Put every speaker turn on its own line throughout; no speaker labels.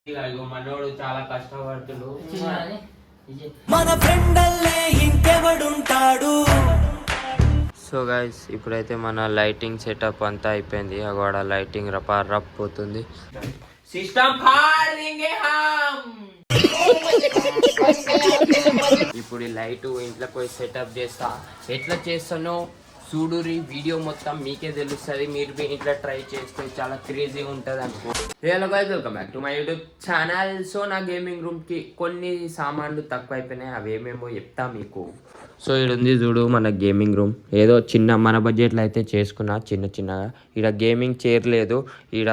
మనోడు చాలా కష్టపడుతుండు.
మన ఫ్రెండల్లే ఇంకెవడుంటాడు.
సో గైస్ ఇప్పుడైతే మన లైటింగ్ సెటప్ అంతా అయిపోయింది. అగోడ లైటింగ్ రప్ పోతుంది. సిస్టమ్ ఇప్పుడు ఈ లైట్ ఇంట్లోకి పోయి సెటప్ చేస్తా. ఎట్లా చేస్తానో చూడురి, వీడియో మొత్తం మీకే తెలుస్తుంది. మీరు ఇంట్లో ట్రై చేస్తే చాలా క్రేజీగా ఉంటుంది అనుకో. Hello guys, welcome back to my YouTube channel. So నా గేమింగ్ రూమ్కి కొన్ని సామాన్లు తక్కువ అయిపోయినాయి, అవి ఏమేమో చెప్తా మీకు. సో ఇక్కడ ఉంది చూడు మన గేమింగ్ రూమ్. ఏదో చిన్న మన బడ్జెట్లో అయితే చేసుకున్నా చిన్నగా. ఇక్కడ గేమింగ్ చైర్ లేదు, ఇక్కడ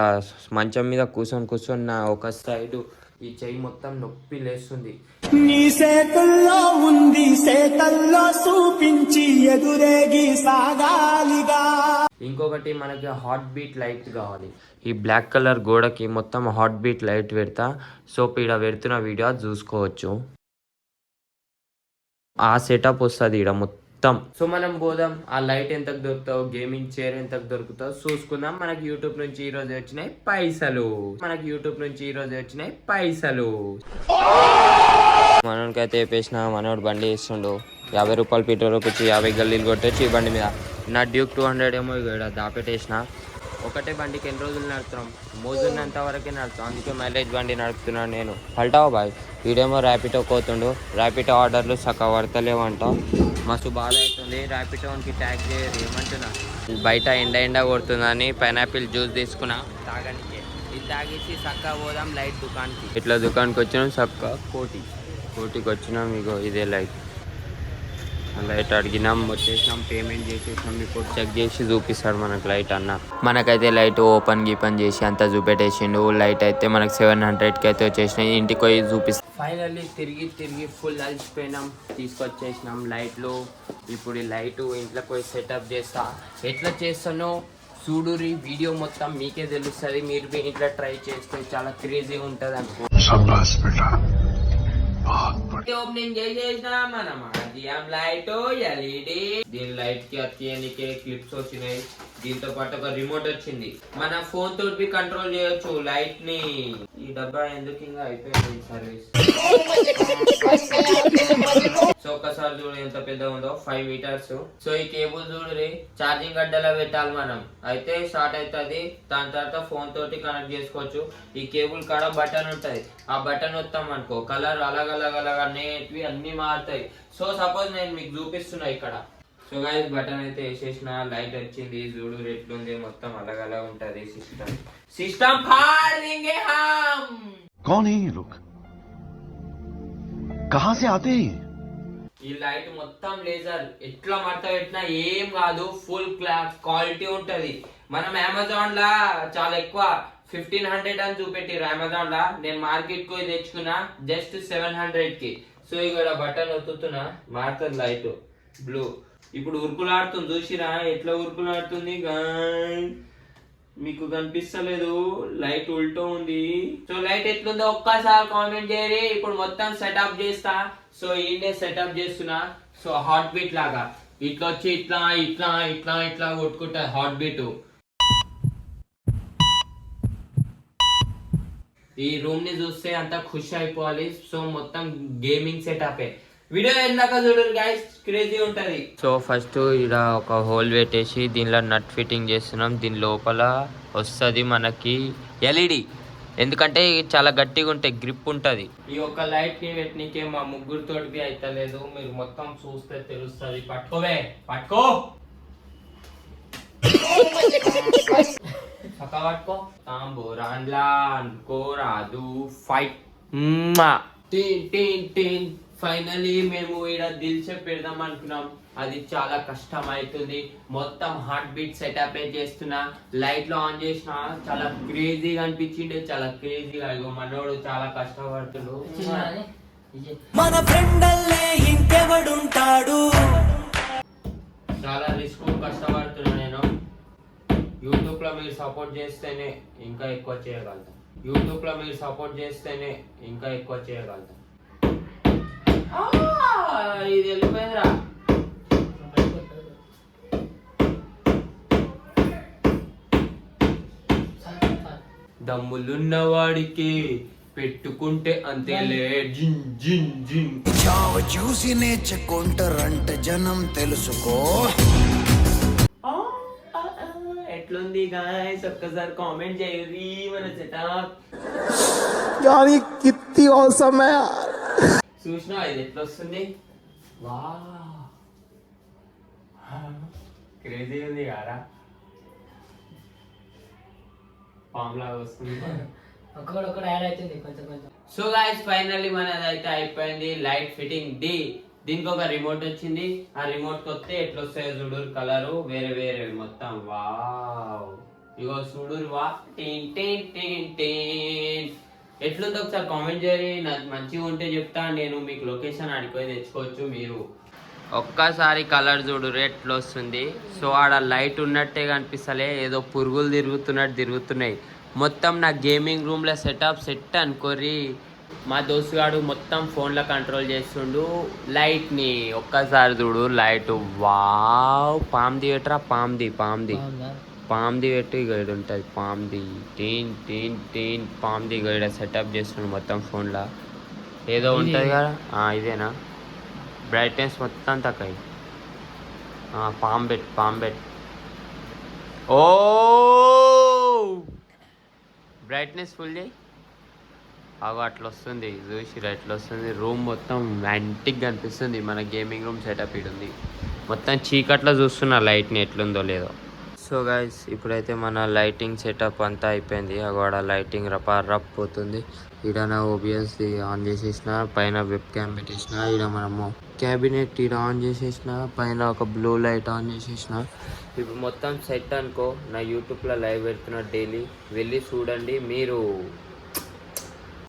మంచం మీద కూర్చొని నా ఒక సైడు ఈ చెయ్యి మొత్తం నొప్పి లేస్తుంది.
నీ సేతుల్లో ఉంది, సేతల్లో చూపించి ఎదురేగి సాగాలిగా.
ఇంకొకటి మనకి హాట్ బీట్ లైట్ కావాలి. ఈ బ్లాక్ కలర్ గోడకి మొత్తం హాట్ బీట్ లైట్ పెడతా. సో ఇక్కడ పెడుతున్న వీడియో చూసుకోవచ్చు. ఆ సెటప్ వస్తుంది ఇక్కడ మొత్తం. సో మనం పోదాం, ఆ లైట్ ఎంతకు దొరుకుతావు, గేమింగ్ చైర్ ఎంతకు దొరుకుతావు చూసుకుందాం. మనకి యూట్యూబ్ నుంచి ఈ రోజు వచ్చినాయి పైసలు. మనోడికైతే వేపేసిన. మనోడు బండి వేస్తుండు. 50 రూపాయలు పెట్రోల్ వచ్చి 50 గల్లీలు కొట్టొచ్చి ఈ బండి మీద. నా డ్యూక్ 200 ఏమో ఇక్కడ దాపెట్టేసిన. ఒకటే బండికి ఎన్ని రోజులు నడుపుతున్నాం, మోజున్నంత వరకే నడుపుతాం. అందుకే మైలేజ్ బండి నడుపుతున్నాను నేను. పల్టావు బాయ్. వీడేమో ర్యాపిడో కోతుండు. ర్యాపిడో ఆర్డర్లు సక్క పడతలేవంట. మస్తు బాధ అవుతుంది. ర్యాపిడోకి ట్యాగ్ చేయరు ఏమంటున్నా. బయట ఎండ కొడుతుందని పైనాపిల్ జ్యూస్ తీసుకున్నా తాగడానికి. ఇది తాగేసి సక్క పోదాం లైట్ దుకాణానికి. ఇట్లా దుకాణానికి వచ్చినాం. సక్క కోటికి వచ్చినాం. ఇగో ఇదే లైట్ అడిగినాం, వచ్చేసినాం, పేమెంట్ చేసేసినాం. ఇప్పుడు చెక్ చేసి చూపిస్తాడు మనకు లైట్ అన్న. మనకైతే లైట్ ఓపెన్ చేసి అంతా చూపెట్టేసిండు. లైట్ అయితే మనకు 700కి అయితే వచ్చేసినాయి. ఇంటికి పోయి చూపిస్తాం. ఫైనల్లీ తిరిగి ఫుల్ అలసిపోయినాం, తీసుకొచ్చేసినాం లైట్లు. ఇప్పుడు ఈ లైట్ ఇంట్లోకి పోయి సెటప్ చేస్తా. ఎట్లా చేస్తానో చూడురి, వీడియో మొత్తం మీకే తెలుస్తుంది. మీరు ఇంట్లో ట్రై చేస్తే చాలా క్రేజీగా ఉంటుంది అనుకో. ఓపెనింగ్ చేసేసిన మనం జిఎం లైట్ ఎల్ఈడి. దీని లైట్ కి అత్యనికే క్లిప్స్ వచ్చినాయి. దీంతో పాటు ఒక రిమోట్ వచ్చింది. మన ఫోన్ తోటి కంట్రోల్ చేయొచ్చు లైట్ ని. ఈ డబ్బా ఎందుకు ఇంకా అయిపోయింది సర్వీస్. సో ఒకసారి చూడు ఎంత పెద్దగా ఉందో, 5 మీటర్స్. సో ఈ కేబుల్ చూడరి, ఛార్జింగ్ గడ్డలో పెట్టాలి మనం. అయితే స్టార్ట్ అవుతుంది. దాని తర్వాత ఫోన్ తోటి కనెక్ట్ చేసుకోవచ్చు. ఈ కేబుల్ కాడ బటన్ ఉంటది. ఆ బటన్ వస్తాం అనుకో, కలర్ అలాగ అనేటివి అన్ని మారుతాయి. సో సపోజ్ నేను మీకు చూపిస్తున్నా ఇక్కడ. సో గైస్ బటన్ అయితే వేసేసిన, లైట్ వచ్చింది. చూడు ఎట్లుంది, మొత్తం అలాగ ఉంటది సిస్టమ్ फाड़ देंगे हम।
कौन है ये लोग, कहां से आते हैं?
ఈ లైట్ మొత్తం లేజర్. ఎట్లా మడత పెట్టినా ఏం కాదు, ఫుల్ క్వాలిటీ ఉంటది. మనం అమెజాన్ లా చాలా ఎక్కువ 1500 అని చూపెట్టిరు అమెజాన్ లా. నేను మార్కెట్ కు తెచ్చుకున్నా జస్ట్ 700కి. సో ఇక్కడ బటన్ ఒత్తుతున్నా, మారుతుంది లైట్ బ్లూ. ఇప్పుడు ఉరుకులాడుతుంది చూసిరా, ఎట్లా ఉరుకులాడుతుంది. మీకు కనిపిస్తలేదు, లైట్ ఉల్టో ఉంది. సో లైట్ ఎట్లుందో ఒక్కసారి కామెంట్ చేయరి. ఇప్పుడు మొత్తం సెటప్ చేస్తా. సో ఈయనే సెటప్ చేస్తున్నా. సో హార్ట్ బీట్ లాగా ఇట్లా వచ్చి ఇట్లా కొట్టుకుంటా హార్ట్ బీట్. ఈ రూమ్ ని చూస్తే అంతా ఖుషి అయిపోవాలి. సో మొత్తం గేమింగ్ సెటప్. వీడియో ఎందాక చూడండి గైస్, క్రేజీ ఉంటది. సో ఫస్ట్ ఇక్కడ ఒక హోల్ పెట్టేసి దీనిలో నట్ ఫిట్టింగ్ చేస్తున్నాం. దీని లోపల వస్తుంది మనకి ఎల్ఈడి. ఎందుకంటే చాలా గట్టిగా ఉంటాయి, గ్రిప్ ఉంటది. ఈ ఒక్క లైట్ ని పెట్టినకే మా ముగ్గురితోటి అయితలేదు. మీరు మొత్తం చూస్తే తెలుస్తుంది. పట్టుకో పట్టుకో తాంబూరాన్లా అనుకోరాదు. ఫైట్ ఫైనలీ మేము ఇక్కడ దిల్చే పెడదాం అనుకున్నాం. అది చాలా కష్టం అవుతుంది. మొత్తం హార్ట్ బీట్ సెటప్ చేస్తున్నా. లైట్ లో ఆన్ చేసిన చాలా క్రేజీగా అనిపించింది. చాలా క్రేజీగా. మనోడు చాలా కష్టపడుతుండు.
మన ఫ్రెండల్లే ఇంకెవడుంటాడు.
చాలా రిస్క్ కష్టపడుతున్నా నేను. యూట్యూబ్ లో మీరు సపోర్ట్ చేస్తేనే ఇంకా ఎక్కువ చేయగలుగుతాం. ఇది వెళ్ళిపోయిందిరా. దమ్ములున్న వాడికి పెట్టుకుంటే అంతేలే జిన్ జిన్ జిన్.
చావ చూసి నేర్చుకుంటారంట జనం తెలుసుకో.
ఎట్లుంది గాయ్స్ ఒక్కసారి కామెంట్ చేయరి మన సెటప్.
यार ये कितनी औसम है यार.
చూసినా ఇది ఎట్లా వస్తుంది వా క్రేజీ ఉంది కారా పాములాగా వస్తుంది.
ఒక్కొక్కటి యాడ్ అవుతుంది కొంచెం కొంచెం.
సో గాయ్స్ ఫైనల్లీ మనది అయితే అయిపోయింది లైట్ ఫిట్టింగ్ డి. దీనికి ఒక రిమోట్ వచ్చింది. ఆ రిమోట్ కొత్త ఎట్లా వస్తాయో చూడూరు కలరు వేరే వేరే మొత్తం. వావ్ ఇగో చూడూరు వా టీన్ టీన్ టీన్ టీన్. ఎట్లుందో ఒకసారి కామెంట్ చేయరి. నాకు మంచిగా ఉంటే చెప్తా, నేను మీకు లొకేషన్ ఆడిపోయి తెచ్చుకోవచ్చు. మీరు ఒక్కసారి కలర్ చూడు ఎట్లా వస్తుంది. సో ఆడ లైట్ ఉన్నట్టే కనిపిస్తలే, ఏదో పురుగులు తిరుగుతున్నట్టు తిరుగుతున్నాయి. మొత్తం నా గేమింగ్ రూమ్లో సెట్ అనుకోరి. మా దోస్తుగాడు మొత్తం ఫోన్లో కంట్రోల్ చేస్తుండు లైట్ని. ఒక్కసారి చూడు లైట్. వావ్ పామ్ది ఎట్రా పామ్ది పెట్టి గైడ్ ఉంటుంది. పామ్ది టీన్ టీన్ టీన్ పామ్ది గైడ్ సెటప్ చేస్తుండు మొత్తం ఫోన్లో. ఏదో ఉంటుంది కదా ఇదేనా బ్రైట్నెస్ మొత్తం తక్కువ. పాంబెట్ ఓ బ్రైట్నెస్ ఫుల్ చేయి. అగో అట్లా వస్తుంది చూసిరా ఎట్లా వస్తుంది. రూమ్ మొత్తం యాంటిక్గా అనిపిస్తుంది. మన గేమింగ్ రూమ్ సెటప్ ఇది ఉంది. మొత్తం చీకట్లో చూస్తున్నా లైట్ని ఎట్లుందో లేదో. సో గైస్ ఇప్పుడైతే మన లైటింగ్ సెటప్ అంతా అయిపోయింది. అగోడ లైటింగ్ రప్ పోతుంది. ఈడ నా ఓబిఎస్ ఆన్ చేసేసిన, పైన వెబ్ క్యామ్ పెట్టేసిన. ఈడ మనము క్యాబినెట్ ఈడ ఆన్ చేసేసిన, పైన ఒక బ్లూ లైట్ ఆన్ చేసేసిన. ఇప్పుడు మొత్తం సెట్ అనుకో. నా యూట్యూబ్లో లైవ్ పెడుతున్నా డైలీ, వెళ్ళి చూడండి. మీరు